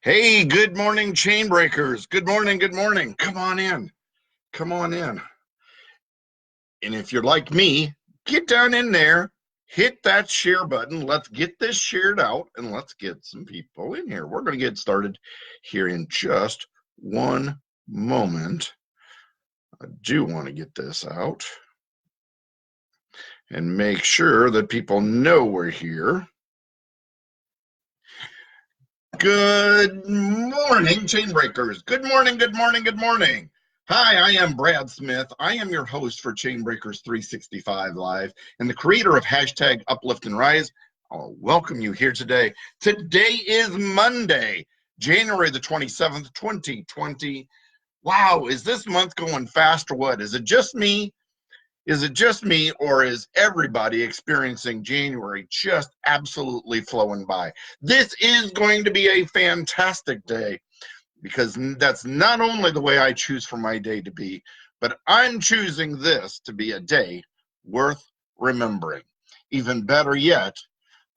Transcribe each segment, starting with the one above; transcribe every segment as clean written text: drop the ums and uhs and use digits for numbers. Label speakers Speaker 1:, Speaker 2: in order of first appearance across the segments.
Speaker 1: Hey, good morning, chain breakers. Good morning, good morning. Come on in. Come on in. And if you're like me, get down in there, hit that share button. Let's get this shared out and let's get some people in here. We're going to get started here in just one moment. I do want to get this out and make sure that people know we're here. Good morning, chain breakers. Good morning, good morning, good morning. Hi, I am Brad Smith. I am your host for Chainbreakers 365 Live and the creator of hashtag Uplift and Rise. I'll welcome you here today. Today is Monday, January the 27th, 2020. Wow, is this month going fast or what? Is it just me? Is it just me, or is everybody experiencing January just absolutely flowing by? This is going to be a fantastic day because that's not only the way I choose for my day to be, but I'm choosing this to be a day worth remembering. Even better yet,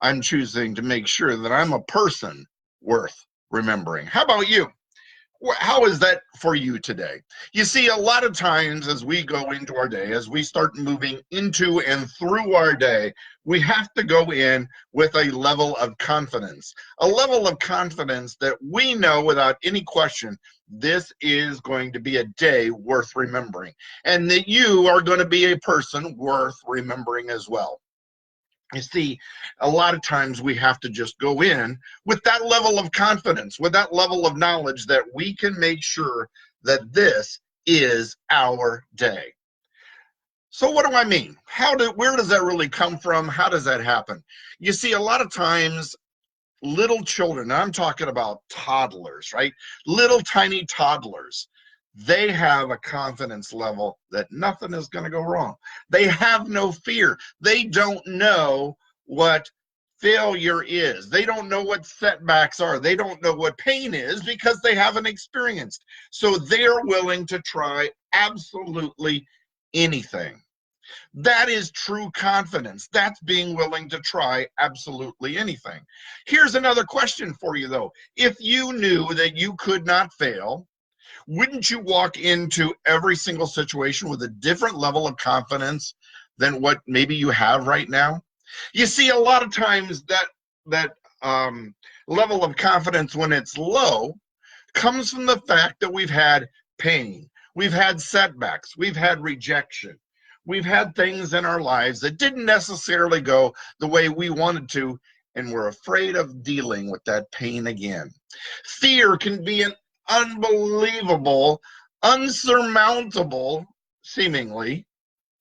Speaker 1: I'm choosing to make sure that I'm a person worth remembering. How about you? How is that for you today? You see, a lot of times as we go into our day, as we start moving into and through our day, we have to go in with a level of confidence that we know without any question, this is going to be a day worth remembering, and that you are going to be a person worth remembering as well. You see, a lot of times we have to just go in with that level of confidence, with that level of knowledge that we can make sure that this is our day. So what do I mean? Where does that really come from? How does that happen? You see, a lot of times little children, I'm talking about toddlers, right? Little tiny toddlers, they have a confidence level that nothing is going to go wrong. They have no fear. They don't know what failure is. They don't know what setbacks are. They don't know what pain is because they haven't experienced. So they're willing to try absolutely anything. That is true confidence. That's being willing to try absolutely anything. Here's another question for you, though. If you knew that you could not fail, wouldn't you walk into every single situation with a different level of confidence than what maybe you have right now? You see, a lot of times that level of confidence, when it's low, comes from the fact that we've had pain, we've had setbacks, we've had rejection. We've had things in our lives that didn't necessarily go the way we wanted to, and we're afraid of dealing with that pain again. Fear can be an unbelievable, unsurmountable, seemingly,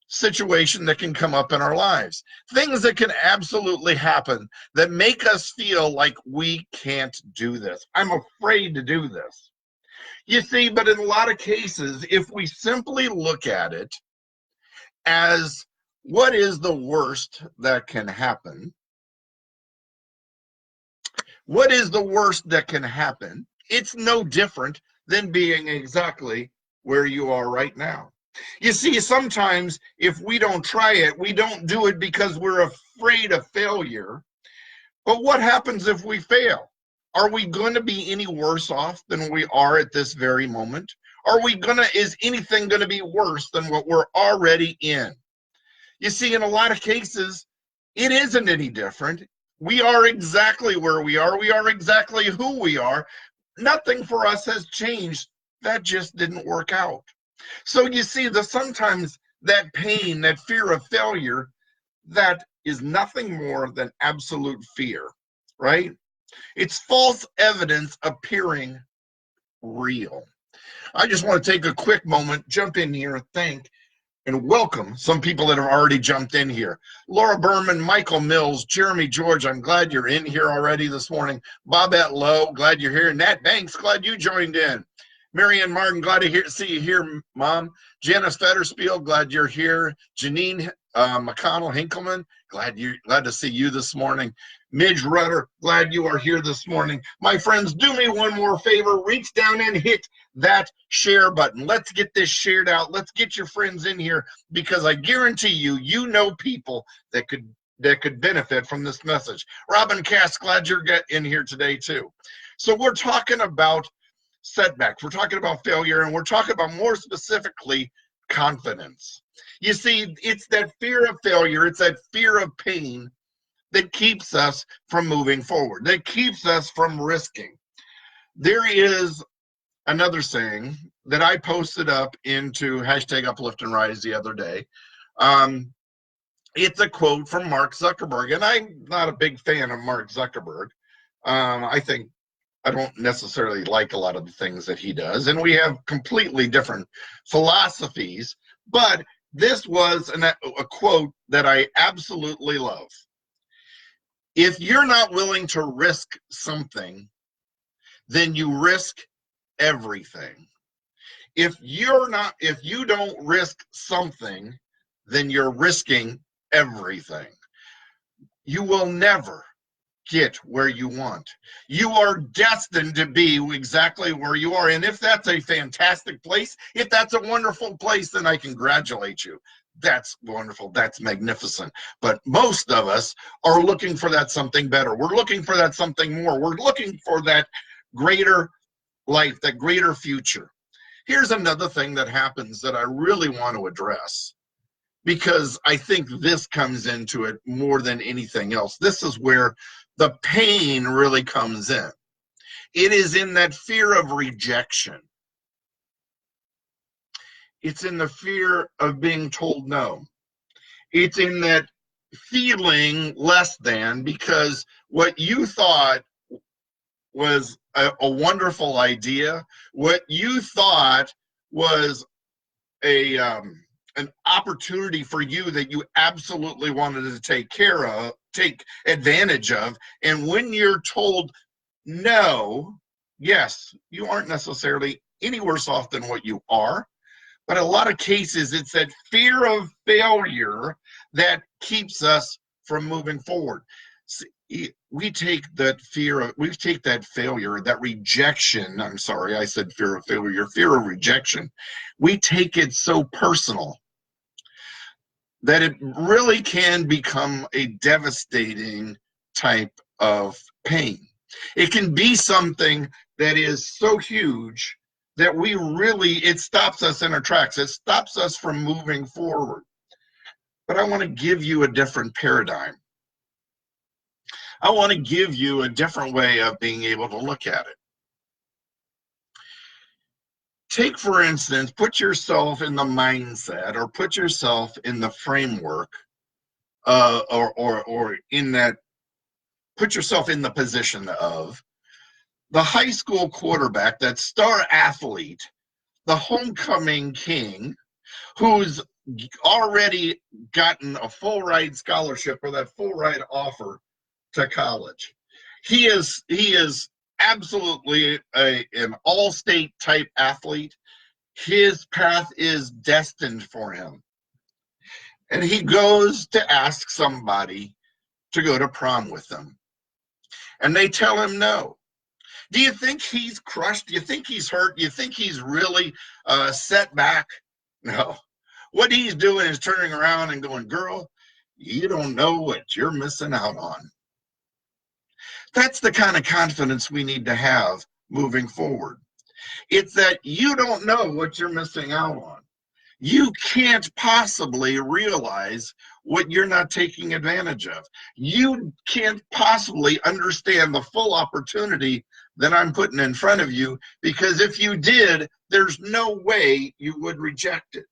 Speaker 1: situation that can come up in our lives. Things that can absolutely happen that make us feel like we can't do this. I'm afraid to do this. You see, but in a lot of cases, if we simply look at it as what is the worst that can happen? What is the worst that can happen? It's no different than being exactly where you are right now. You see, sometimes if we don't try it, we don't do it because we're afraid of failure. But what happens if we fail? Are we going to be any worse off than we are at this very moment? Is anything going to be worse than what we're already in? You see, in a lot of cases, it isn't any different. We are exactly where we are. We are exactly who we are. Nothing for us has changed. That just didn't work out. So you see, sometimes that pain, that fear of failure, that is nothing more than absolute fear, right? It's false evidence appearing real. I just want to take a quick moment, jump in here, thank and welcome some people that have already jumped in here. Laura Berman, Michael Mills, Jeremy George, I'm glad you're in here already this morning. Bobette Lowe, glad you're here. Nat Banks, glad you joined in. Marianne Martin, glad to see you here, Mom. Janice Fetterspiel, glad you're here. Janine McConnell Hinkleman, glad to see you this morning. Midge Rudder, glad you are here this morning. My friends, do me one more favor. Reach down and hit that share button. Let's get this shared out. Let's get your friends in here, because I guarantee you know people that could benefit from this message. Robin Cass, glad you're in here today too. So we're talking about setbacks, we're talking about failure, and we're talking about more specifically confidence. You see, it's that fear of failure, it's that fear of pain that keeps us from moving forward, that keeps us from risking. There is another saying that I posted up into hashtag Uplift and Rise the other day. It's a quote from Mark Zuckerberg, and I'm not a big fan of Mark Zuckerberg. I don't necessarily like a lot of the things that he does, and we have completely different philosophies, but this was a quote that I absolutely love. If you're not willing to risk something, then you risk everything. If you don't risk something, then you're risking everything. You will never get where you want. You are destined to be exactly where you are. And if that's a fantastic place, if that's a wonderful place, then I congratulate you. That's wonderful. That's magnificent. But most of us are looking for that something better. We're looking for that something more. We're looking for that greater life, that greater future. Here's another thing that happens that I really want to address, because I think this comes into it more than anything else. This is where the pain really comes in. It is in that fear of rejection. It's in the fear of being told no. It's in that feeling less than, because what you thought was a wonderful idea, what you thought was an opportunity for you that you absolutely wanted to take advantage of, and when you're told no, yes, you aren't necessarily any worse off than what you are, but in a lot of cases it's that fear of failure that keeps us from moving forward. We take that failure, that rejection, I'm sorry, I said fear of failure, fear of rejection, we take it so personal that it really can become a devastating type of pain. It can be something that is so huge that it stops us in our tracks. It stops us from moving forward. But I want to give you a different paradigm. I want to give you a different way of being able to look at it. Take, for instance, put yourself in the mindset, or put yourself in the framework, or in that, put yourself in the position of the high school quarterback, that star athlete, the homecoming king, who's already gotten a full ride scholarship or that full ride offer to college. He is absolutely an all-state type athlete. His path is destined for him. And he goes to ask somebody to go to prom with them. And they tell him no. Do you think he's crushed? Do you think he's hurt? Do you think he's really set back? No. What he's doing is turning around and going, girl, you don't know what you're missing out on. That's the kind of confidence we need to have moving forward. It's that you don't know what you're missing out on. You can't possibly realize what you're not taking advantage of. You can't possibly understand the full opportunity that I'm putting in front of you, because if you did, there's no way you would reject it.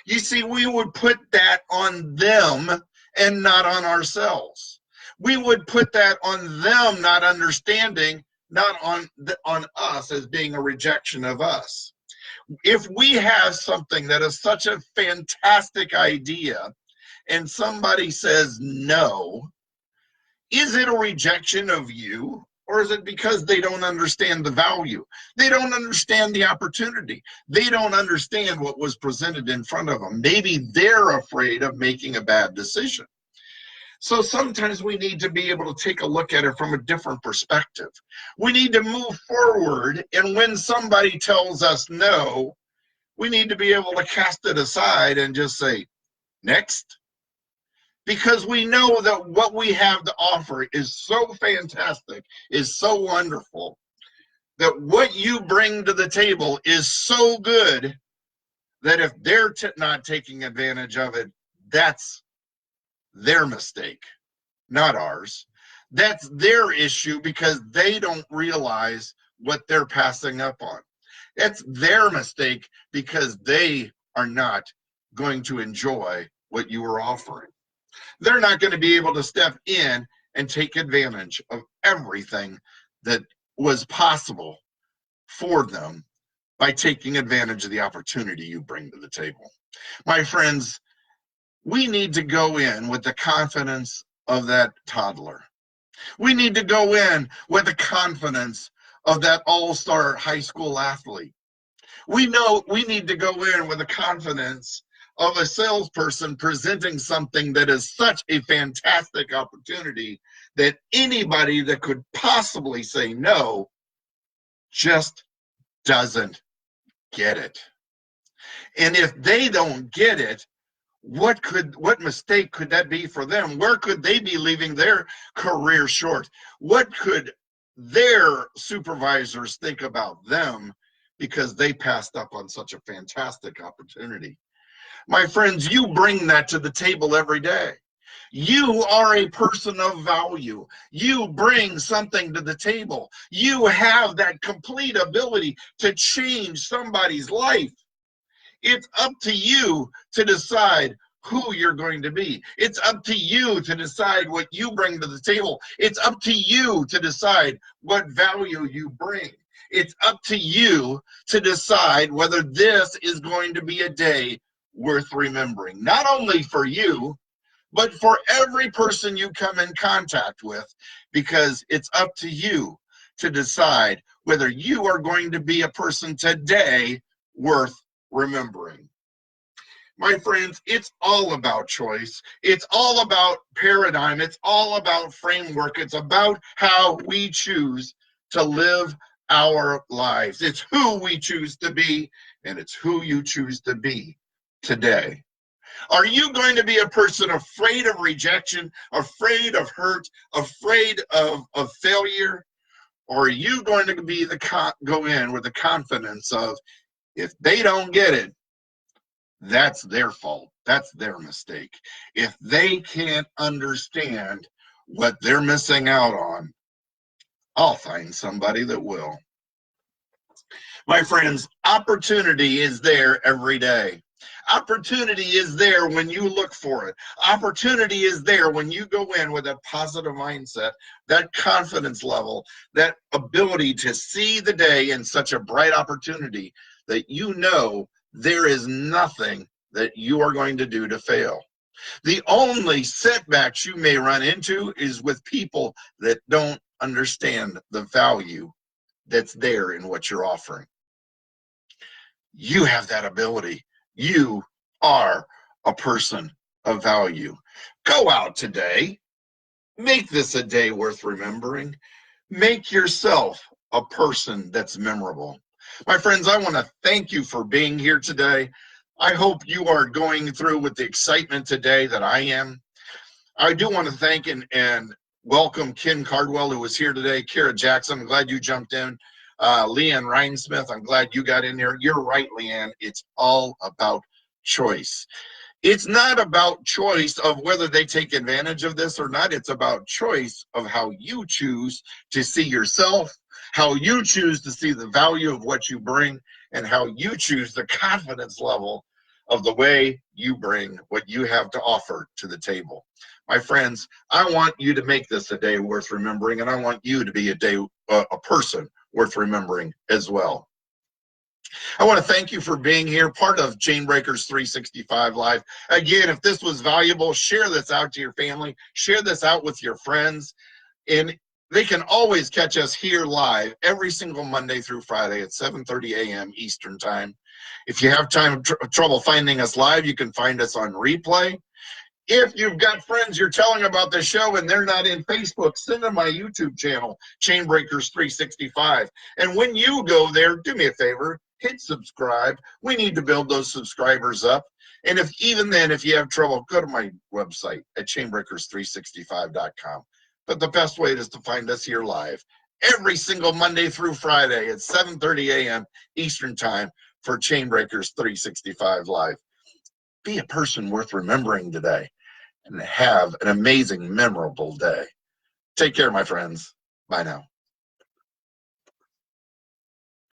Speaker 1: You see, we would put that on them and not on ourselves. We would put that on them not understanding, not on us as being a rejection of us. If we have something that is such a fantastic idea and somebody says no, is it a rejection of you, or is it because they don't understand the value? They don't understand the opportunity. They don't understand what was presented in front of them. Maybe they're afraid of making a bad decision. So sometimes we need to be able to take a look at it from a different perspective. We need to move forward, and when somebody tells us no, we need to be able to cast it aside and just say, next. Because we know that what we have to offer is so fantastic, is so wonderful. that what you bring to the table is so good that if they're not taking advantage of it, that's their mistake, not ours. That's their issue because they don't realize what they're passing up on. It's their mistake because they are not going to enjoy what you are offering. They're not going to be able to step in and take advantage of everything that was possible for them by taking advantage of the opportunity you bring to the table. My friends, we need to go in with the confidence of that toddler. We need to go in with the confidence of that all-star high school athlete. We know we need to go in with the confidence of a salesperson presenting something that is such a fantastic opportunity that anybody that could possibly say no just doesn't get it. And if they don't get it, what mistake could that be for them? Where could they be leaving their career short? What could their supervisors think about them because they passed up on such a fantastic opportunity? My friends, you bring that to the table every day. You are a person of value. You bring something to the table. You have that complete ability to change somebody's life. It's up to you to decide who you're going to be. It's up to you to decide what you bring to the table. It's up to you to decide what value you bring. It's up to you to decide whether this is going to be a day worth remembering, not only for you, but for every person you come in contact with, because it's up to you to decide whether you are going to be a person today worth remembering. My friends, it's all about choice. It's all about paradigm. It's all about framework. It's about how we choose to live our lives. It's who we choose to be, and it's who you choose to be today. Are you going to be a person afraid of rejection, afraid of hurt, afraid of failure? Or are you going to be go in with the confidence of, if they don't get it, that's their fault. That's their mistake. If they can't understand what they're missing out on, I'll find somebody that will. My friends, opportunity is there every day. Opportunity is there when you look for it. Opportunity is there when you go in with a positive mindset, that confidence level, that ability to see the day in such a bright opportunity that you know there is nothing that you are going to do to fail. The only setbacks you may run into is with people that don't understand the value that's there in what you're offering. You have that ability. You are a person of value. Go out today. Make this a day worth remembering. Make yourself a person that's memorable. My friends, I want to thank you for being here today. I hope you are going through with the excitement today that I am. I do want to thank and welcome Ken Cardwell, who was here today. Kara Jackson, I'm glad you jumped in. Leanne Reinsmith, I'm glad you got in here. You're right, Leanne. It's all about choice. It's not about choice of whether they take advantage of this or not. It's about choice of how you choose to see yourself, how you choose to see the value of what you bring, and how you choose the confidence level of the way you bring what you have to offer to the table. My friends, I want you to make this a day worth remembering, and I want you to be a person worth remembering as well. I want to thank you for being here, part of Chainbreakers 365 Live. Again, if this was valuable, share this out to your family, share this out with your friends, and they can always catch us here live every single Monday through Friday at 7:30 a.m. Eastern Time. If you have trouble finding us live, you can find us on replay. If you've got friends you're telling about the show and they're not in Facebook, send them my YouTube channel, Chainbreakers 365. And when you go there, do me a favor, hit subscribe. We need to build those subscribers up. And if you have trouble, go to my website at chainbreakers365.com. But the best way is to find us here live every single Monday through Friday at 7:30 a.m. Eastern Time for Chainbreakers 365 Live. Be a person worth remembering today and have an amazing, memorable day. Take care, my friends. Bye now.